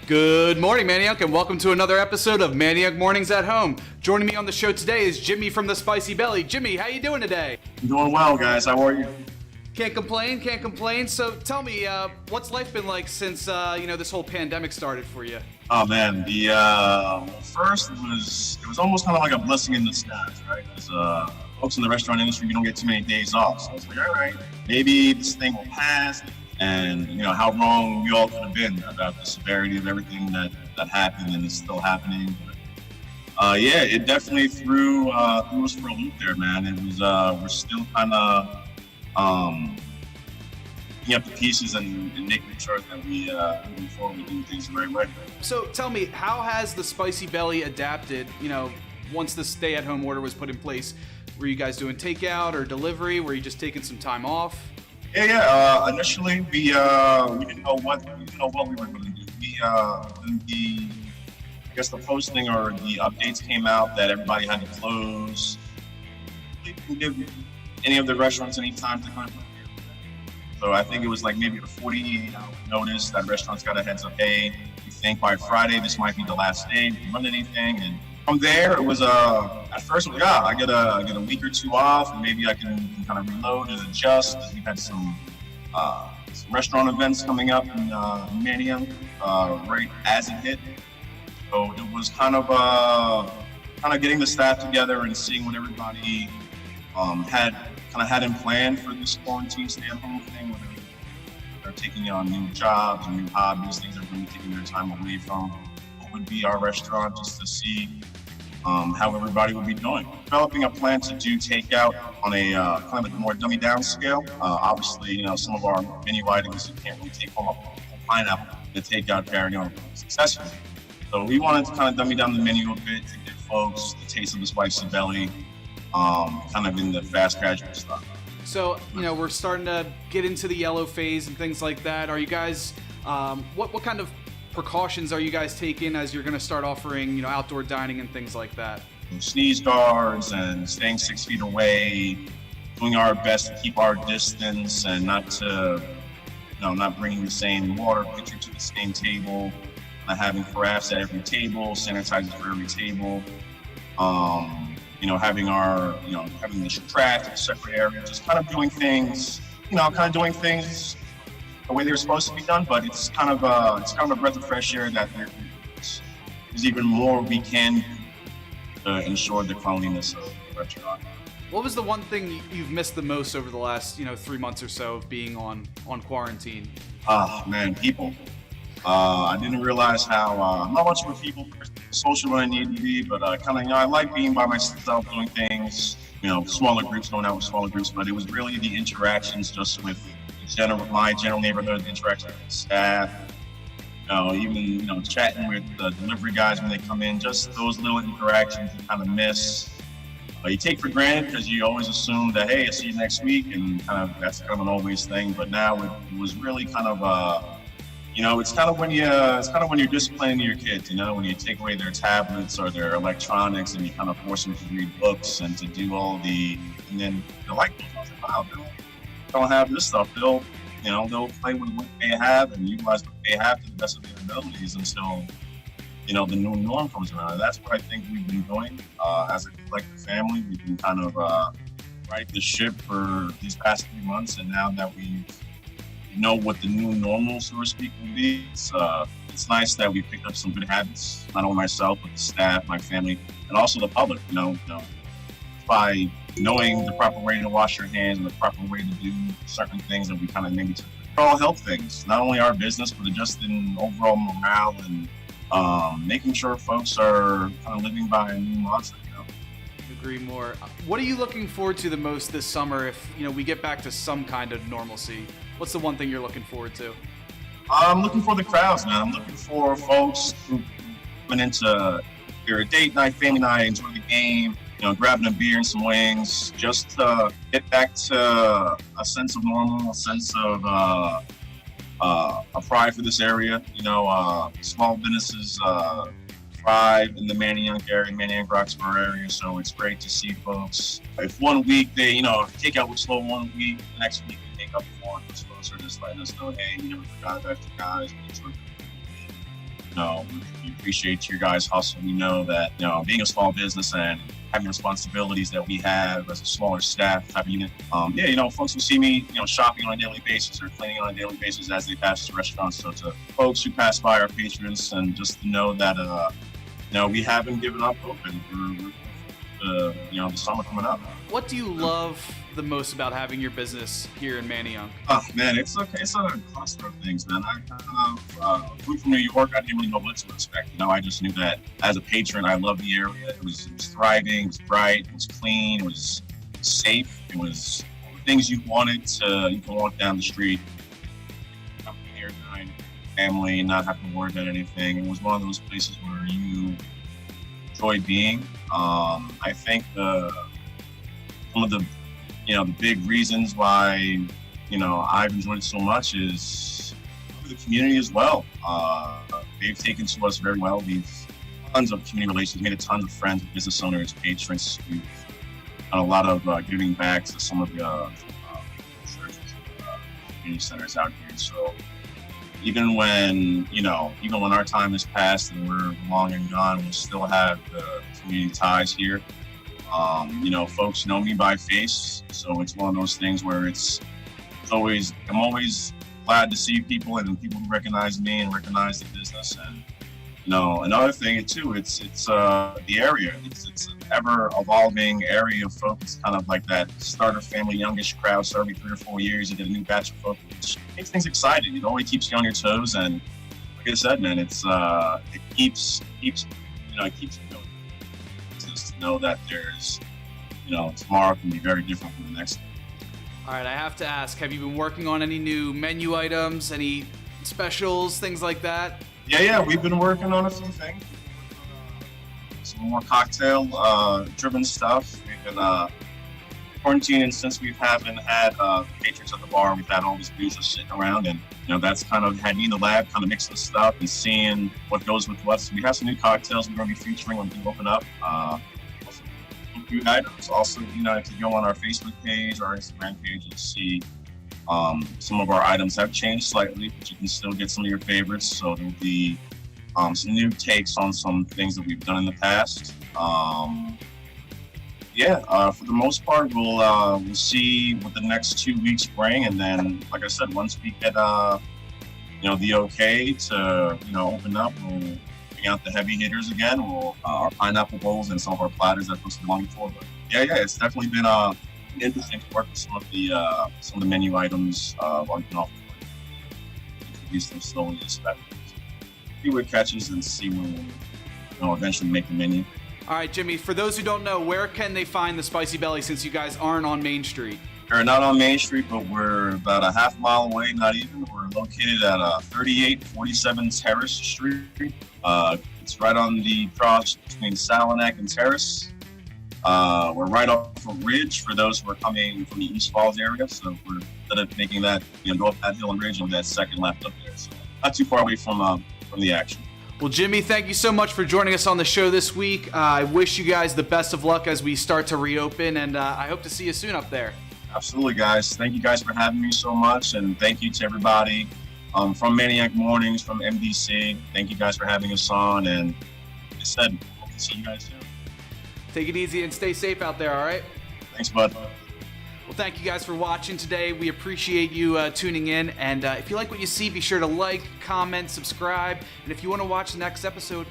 Good morning, Manayunk, and welcome to another episode of Manayunk Mornings at Home. Joining me on the show today is Jimmy from the Spicy Belly. Jimmy, how you doing today? I'm doing well, guys. How are you? Can't complain. So tell me, what's life been like since, this whole pandemic started for you? Oh, man. The first it was almost kind of like a blessing in disguise, right? Because folks in the restaurant industry, you don't get too many days off. So I was like, all right, maybe this thing will pass. And, how wrong we all could have been about the severity of everything that happened and is still happening. But, it definitely threw us for a loop there, man. It was, we're still kind of picking up the pieces and making sure that we, moving forward, we do things the right way. So tell me, how has the Spicy Belly adapted, once the stay-at-home order was put in place? Were you guys doing takeout or delivery? Were you just taking some time off? Initially we didn't know what we were going to do. When the posting or the updates came out that everybody had to close, we didn't give any of the restaurants any time to kind of. So I think it was like maybe a 48-hour notice that restaurants got a heads up. Hey, we think by Friday this might be the last day. We can run anything, and from there it was at first I get a week or two off, and maybe I can kind of reload and adjust, because we had some restaurant events coming up in Manayunk right as it hit. So it was kind of getting the staff together and seeing what everybody had in plan for this quarantine stay-at-home thing. Whether they're taking on new jobs or new hobbies, things they're really taking their time away from. What would be our restaurant, just to see how everybody would be doing. Developing a plan to do takeout on a kind of a more dummy down scale. Obviously, some of our menu items you can't really take home a pineapple to takeout carry on successfully. So we wanted to kind of dummy down the menu a bit to give folks the taste of the Spicy Belly, kind of in the fast casual stuff. So, we're starting to get into the yellow phase and things like that. Are you guys, what kind of precautions are you guys taking as you're going to start offering, outdoor dining and things like that? Sneeze guards and staying 6 feet away, doing our best to keep our distance and not bringing the same water pitcher to the same table, not having crafts at every table, sanitizers for every table, having the trash in a separate area, just kind of doing things, the way they're supposed to be done, but it's kind of a breath of fresh air that there's even more we can do to ensure the cleanliness of the restaurant. What was the one thing you've missed the most over the last 3 months or so of being on quarantine? Man, people. I didn't realize how I'm not much of a people person, social when I need to be, but I like being by myself doing things. Smaller groups, going out with smaller groups, but it was really the interactions just with my general neighborhood, interaction with the staff, even chatting with the delivery guys when they come in, just those little interactions you kind of miss. You take for granted because you always assume that, hey, I'll see you next week, and that's kind of an always thing. But now it was really kind of it's kind of when you're disciplining your kids, when you take away their tablets or their electronics and you kind of force them to read books and to do and then they like those. I was like, wow, don't have this stuff. They'll play with what they have and utilize what they have to the best of their abilities until, the new norm comes around. And that's what I think we've been doing as a collective family. We've been kind of right the ship for these past 3 months, and now that we know what the new normal, so to speak, will be, it's nice that we picked up some good habits, not only myself, but the staff, my family, and also the public, by knowing the proper way to wash your hands and the proper way to do certain things that we kind of maybe took. They're all health things, not only our business, but just in overall morale and making sure folks are kind of living by a new mantra. Agree more. What are you looking forward to the most this summer if, we get back to some kind of normalcy? What's the one thing you're looking forward to? I'm looking for the crowds, man. I'm looking for folks who went into a date night, family night, enjoy the game, grabbing a beer and some wings, just to get back to a sense of normal, a sense of a pride for this area. Small businesses thrive in the Manayunk area, Manayunk Roxborough area, so it's great to see folks. If 1 week they, takeout was slow 1 week, the next week they make up for it. So just letting us know, hey, we never forgot about you guys. We appreciate your guys' hustle. We know that, being a small business and having responsibilities that we have as a smaller staff type of unit, folks will see me, shopping on a daily basis or cleaning on a daily basis as they pass the restaurant. So to folks who pass by, our patrons, and just to know that, we haven't given up hope, and we're the summer coming up. What do you love the most about having your business here in Manayunk? Oh man, it's okay. It's a cluster of things, man. I flew from New York. I didn't really know what to expect. I just knew that as a patron, I loved the area. It was thriving. It was bright. It was clean. It was safe. It was things you wanted to. You can walk down the street, come here, dine, family, not have to worry about anything. It was one of those places where you enjoy being. I think some of the big reasons why I've enjoyed it so much is the community as well. They've taken to us very well. We've tons of community relations, made a ton of friends, business owners, patrons. We've done a lot of giving back to some of the churches, community centers out here. So even when our time has passed and we're long and gone, we'll still have the community ties here. Folks know me by face, so it's one of those things where I'm always glad to see people and people who recognize me and recognize the business. And another thing too, it's the area. It's an ever evolving area of folks, kind of like that starter family, youngish crowd. So every 3 or 4 years, you get a new batch of folks, which makes things exciting. It always keeps you on your toes, and like I said, man, it keeps you going. Just to know that there's tomorrow can be very different from the next. All right, I have to ask, have you been working on any new menu items, any specials, things like that? Yeah, we've been working on a few things. Some more cocktail-driven stuff. We've been quarantining since we haven't had patrons at the bar. We've had all these booze just sitting around, and that's kind of had me in the lab, kind of mixing the stuff and seeing what goes with what. So we have some new cocktails we're going to be featuring when we open up. Food items. Also, if you go on our Facebook page or our Instagram page, you'll see some of our items have changed slightly, but you can still get some of your favorites. So there'll be some new takes on some things that we've done in the past. For the most part, we'll see what the next 2 weeks bring, and then, like I said, once we get the okay to open up, we'll bring out the heavy hitters again. Our pineapple bowls and some of our platters that folks have been longing for. But it's definitely been interesting to work with some of the menu items while you've been off the board. Introduce them slowly and steadily. See what catches and see when we'll eventually make the menu. All right, Jimmy, for those who don't know, where can they find the Spicy Belly since you guys aren't on Main Street? We're not on Main Street, but we're about a half mile away, not even. We're located at 3847 Terrace Street. It's right on the cross between Salinak and Terrace. We're right off a ridge for those who are coming from the East Falls area. So we're instead of making that, go up that hill and ridge on that second left up there. So not too far away from the action. Well, Jimmy, thank you so much for joining us on the show this week. I wish you guys the best of luck as we start to reopen, and I hope to see you soon up there. Absolutely, guys. Thank you guys for having me so much, and thank you to everybody from Manayunk Mornings, from MDC. Thank you guys for having us on, and like I said, hope to see you guys soon. Take it easy and stay safe out there, all right? Thanks, bud. Well, thank you guys for watching today. We appreciate you tuning in. And if you like what you see, be sure to like, comment, subscribe. And if you want to watch the next episode,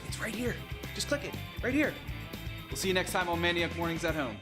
it's right here. Just click it right here. We'll see you next time on Manayunk Mornings at Home.